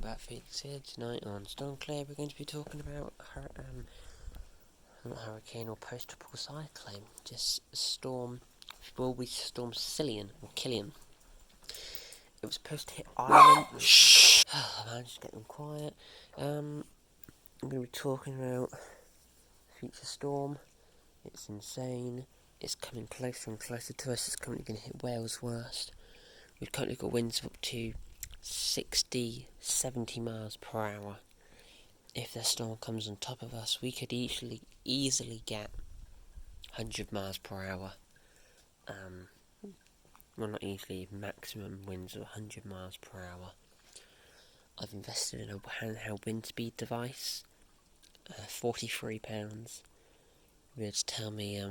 back, Felix here. Tonight on Stormclear we're going to be talking about not hurricane or post-tropical cyclone, just storm, Storm Killian. It was supposed to hit Ireland. Shh! Oh man, just get them quiet. I'm going to be talking about future storm. It's insane. It's coming closer and closer to us. It's currently going to hit Wales worst. We've currently got winds of up to 60, 70 miles per hour. If the storm comes on top of us, we could easily get 100 miles per hour. Well, not easily, maximum winds of 100 miles per hour. I've invested in a handheld wind speed device, £43. It's tell me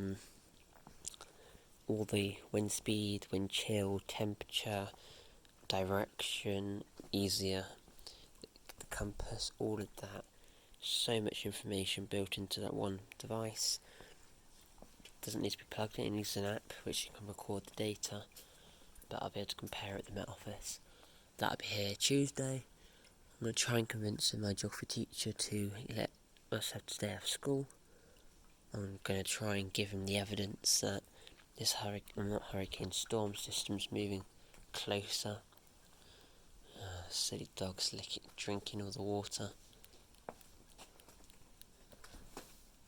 all the wind speed, wind chill, temperature, direction, easier, the compass, all of that. So much information built into that one device. Doesn't need to be plugged in, it needs an app which you can record the data, but I'll be able to compare it at the Met Office. That'll be here Tuesday. I'm going to try and convince my geography teacher to let us have to stay out of school. I'm going to try and give him the evidence that this hurricane storm system's moving closer. Silly dogs drinking all the water.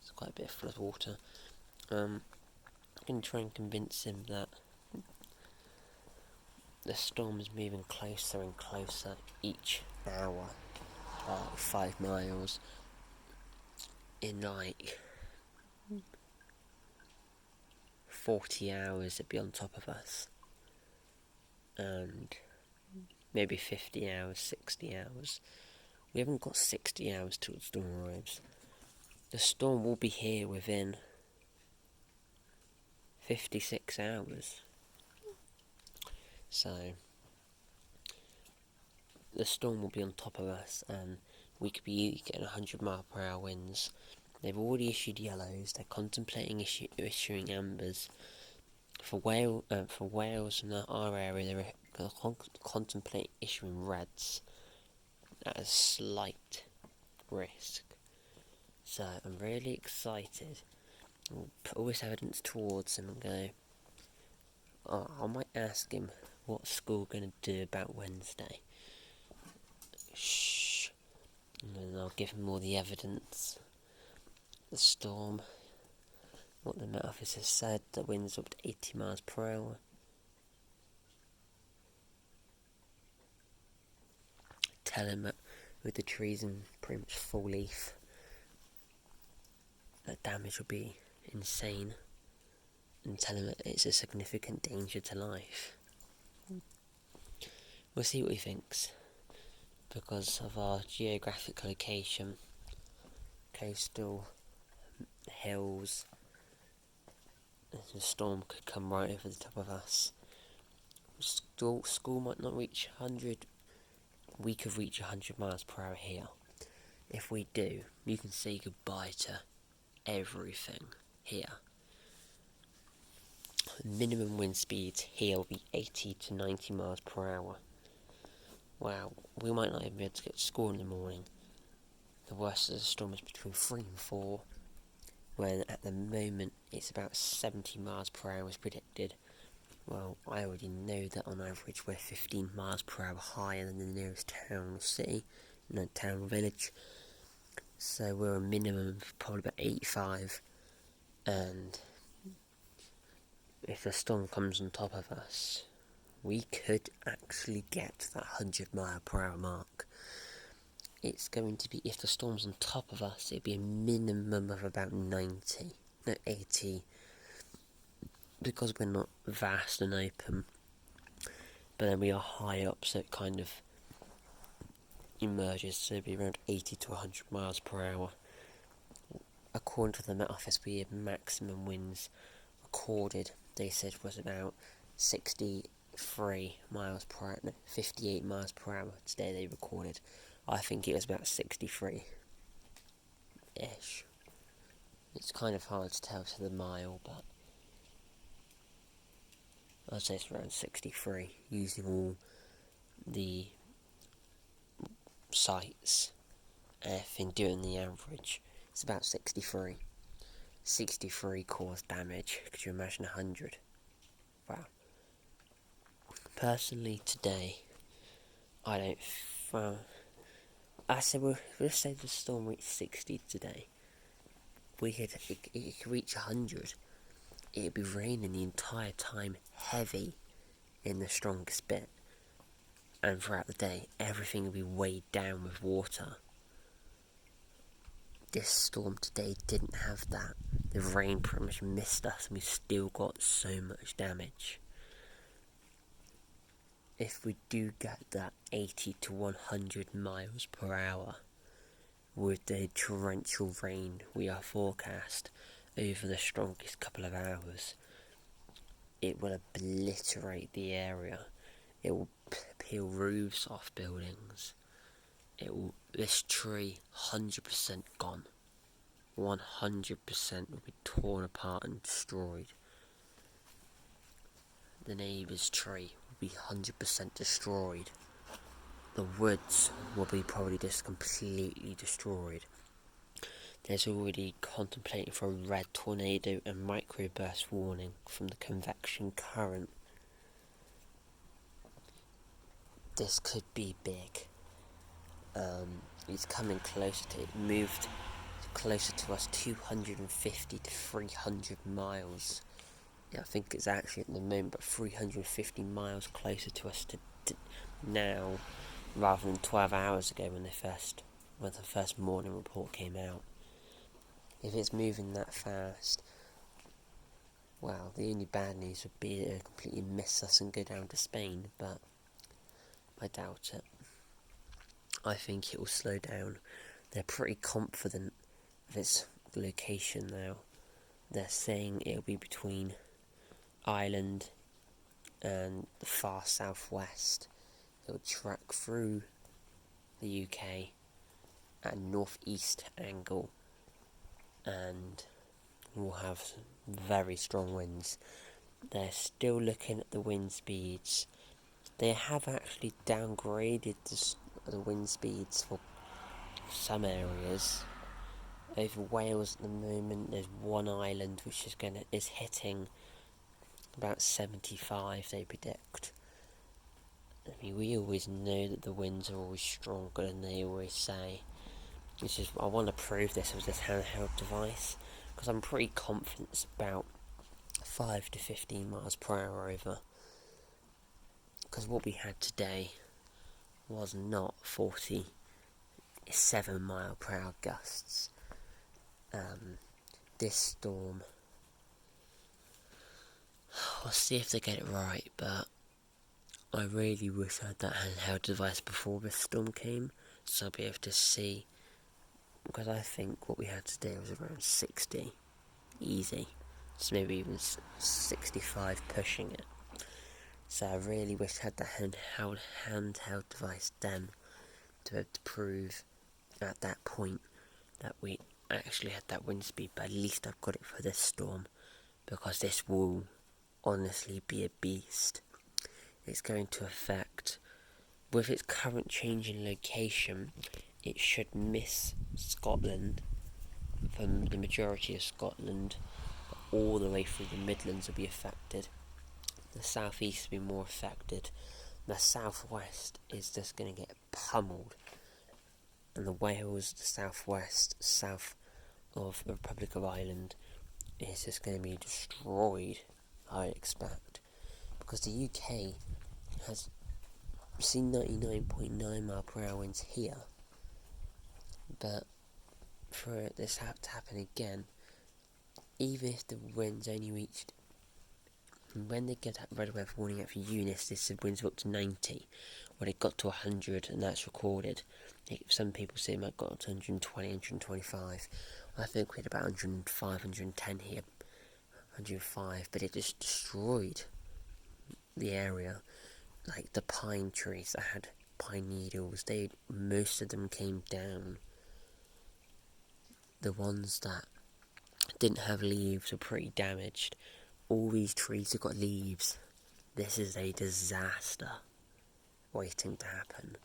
It's quite a bit of flood water. I'm going to try and convince him that the storm is moving closer and closer each hour, 5 miles. In like 40 hours it'd be on top of us, and maybe 50 hours, 60 hours. We haven't got 60 hours till the storm arrives. The storm will be here within 56 hours. So the storm will be on top of us, and we could be getting 100 mile per hour winds. They've already issued yellows. They're contemplating issuing ambers. For Wales and our area, they're going to contemplate issuing reds at a slight risk. So I'm really excited. I'll put all this evidence towards him and go, I might ask him what's school going to do about Wednesday. Shh. And then I'll give him all the evidence. The storm, what the Met Office has said, the winds up to 80 miles per hour. Tell him that with the trees in pretty much full leaf, that damage will be insane, and tell him that it's a significant danger to life. We'll see what he thinks, because of our geographic location, coastal, hills, the storm could come right over the top of us. School might not reach 100, we could reach 100 miles per hour here. If we do, you can say goodbye to everything here. Minimum wind speeds here will be 80 to 90 miles per hour. Wow, we might not even be able to get to school in the morning. The worst of the storm is between 3 and 4, when at the moment it's about 70 miles per hour is predicted. Well, I already know that on average we're 15 miles per hour higher than the nearest town or city, town or village. So we're a minimum of probably about 85, and if the storm comes on top of us, we could actually get that 100 mile per hour mark. It's going to be, if the storm's on top of us, it'd be a minimum of about 80, because we're not vast and open, but then we are high up, so it kind of emerges, so it'd be around 80 to 100 miles per hour. According to the Met Office, we had maximum winds recorded, they said, was about 63 miles per hour, no, 58 miles per hour. Today they recorded. I think it was about 63-ish. It's kind of hard to tell to the mile, but I'd say it's around 63, using all the sites, everything doing the average, it's about 63. 63 caused damage. Could you imagine 100? Wow. Personally, today, I don't. Well, I said let's say the storm reached 60 today. It could reach 100. It'd be raining the entire time, heavy in the strongest bit, and throughout the day, everything would be weighed down with water. This storm today didn't have that. The rain pretty much missed us, and we still got so much damage. If we do get that 80 to 100 miles per hour with the torrential rain we are forecast over the strongest couple of hours, it will obliterate the area. It will peel roofs off buildings. This tree 100% gone. 100% will be torn apart and destroyed. The neighbour's tree will be 100% destroyed. The woods will be probably just completely destroyed. There's already contemplating for a red tornado and microburst warning from the convection current. This could be big. It's coming closer to it. Moved closer to us 250 to 300 miles. Yeah, I think it's actually at the moment but 350 miles closer to us to now, rather than 12 hours ago when the first morning report came out. If it's moving that fast, well, the only bad news would be it completely miss us and go down to Spain, but I doubt it. I think it will slow down. They're pretty confident of its location now. They're saying it'll be between Ireland and the far southwest. It'll track through the UK at a northeast angle, and we'll have very strong winds. They're still looking at the wind speeds. They have actually downgraded the wind speeds for some areas. Over Wales at the moment, there's one island which is hitting about 75, they predict. I mean, we always know that the winds are always stronger than they always say. I want to prove this with this handheld device, because I'm pretty confident it's about 5 to 15 miles per hour over. Because what we had today was not 47 mile per hour gusts. This storm, I'll see if they get it right, but I really wish I had that handheld device before this storm came, so I'll be able to see, because I think what we had today was around 60, easy, so maybe even 65 pushing it. So I really wish I had that handheld device then to be able to prove at that point that we actually had that wind speed, but at least I've got it for this storm, because this will honestly be a beast. It's going to affect, with its current change in location, it should miss Scotland, from the majority of Scotland, all the way through the Midlands will be affected. The southeast will be more affected. The southwest is just going to get pummeled. And the Wales, the southwest, south of the Republic of Ireland is just going to be destroyed, I expect. Because the UK has seen 99.9 mile per hour winds here. But for this to happen again, even if the winds only reached, when they get that red weather warning out for Eunice, they said winds were up to 90. When it got to 100, and that's recorded, some people say it might got up to 120, 125. I think we had about 105, 110 here, 105, but it just destroyed the area. Like the pine trees that had pine needles, most of them came down. The ones that didn't have leaves were pretty damaged. All these trees have got leaves. This is a disaster waiting to happen.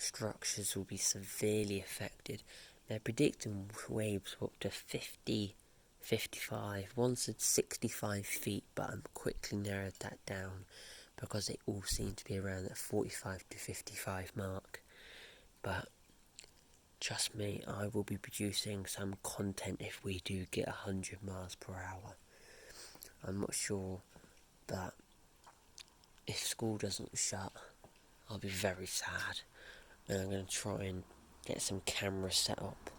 structures will be severely affected. They're predicting waves up to 50, 55, one said 65 feet, but I'm quickly narrowed that down because they all seem to be around that 45 to 55 mark. But trust me, I will be producing some content if we do get 100 miles per hour. I'm not sure, but if school doesn't shut, I'll be very sad. And I'm going to try and get some cameras set up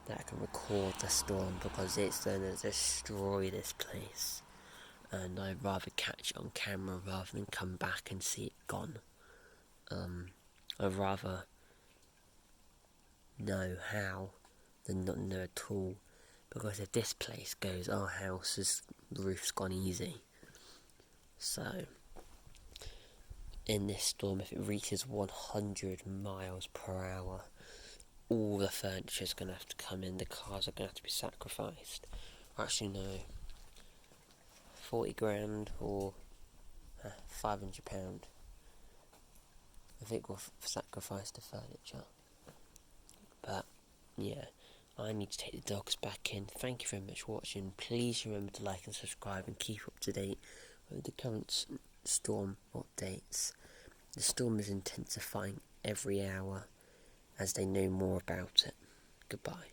that can record the storm, because it's going to destroy this place. And I'd rather catch it on camera rather than come back and see it gone. I'd rather know how than not know at all, because if this place goes, our house's roof's gone easy. So, in this storm, if it reaches 100 miles per hour, all the furniture's going to have to come in, the cars are going to have to be sacrificed. Actually, no, 40 grand or £500. I think we'll sacrifice the furniture. But, yeah, I need to take the dogs back in. Thank you very much for watching. Please remember to like and subscribe and keep up to date with the current storm updates. The storm is intensifying every hour as they know more about it. Goodbye.